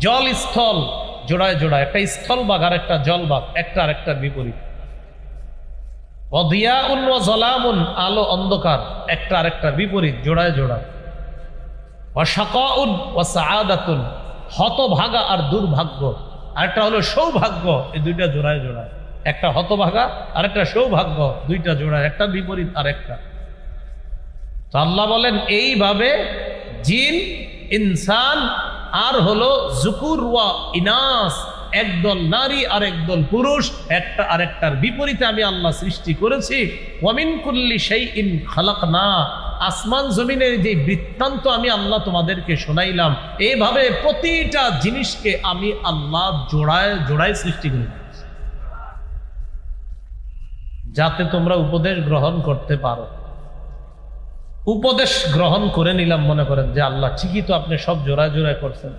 জল স্থল জোড়ায় জোড়ায়, একটা স্থল ভাগ আর একটা জল ভাগ, একটা আর একটার বিপরীত। ওয়াদিয়াউন ওয়া যালামুন, আলো অন্ধকার, একটা আর একটার বিপরীত, জোড়ায় জোড়ায়। ওয়া শাকাউন ওয়া সাআদাতুন, হতভাগা আর দুর্ভাগ্য, আরেকটা হলো সৌভাগ্য, এই দুইটা জোড়ায় জোড়ায়। একটা হতভাগা আর একটা সৌভাগ্য, দুইটা জোড়ায়, একটা বিপরীত আর একটা। তো আল্লাহ বলেন এইভাবে জিন, ইনসান আর হলো যুকুর ওয়া ইনাস, একদল নারী আর একদল পুরুষ, একটা আরেকটার বিপরীতে আমি আল্লাহ সৃষ্টি করেছি। ওয়া মিন কুল্লি শাইইন খালাকনা, আসমান জমিনের যে বৃত্তান্ত আমি আল্লাহ তোমাদেরকে শোনাইলাম, এইভাবে প্রতিটা জিনিসকে আমি আল্লাহ জোড়ায় জোড়ায় সৃষ্টি করি, যাতে তোমরা উপদেশ গ্রহণ করতে পারো। উপদেশ গ্রহণ করে নিলাম, মনে করেন যে আল্লাহ ঠিকই তো আপনি সব জোড়ায় জোড়ায় করছেন,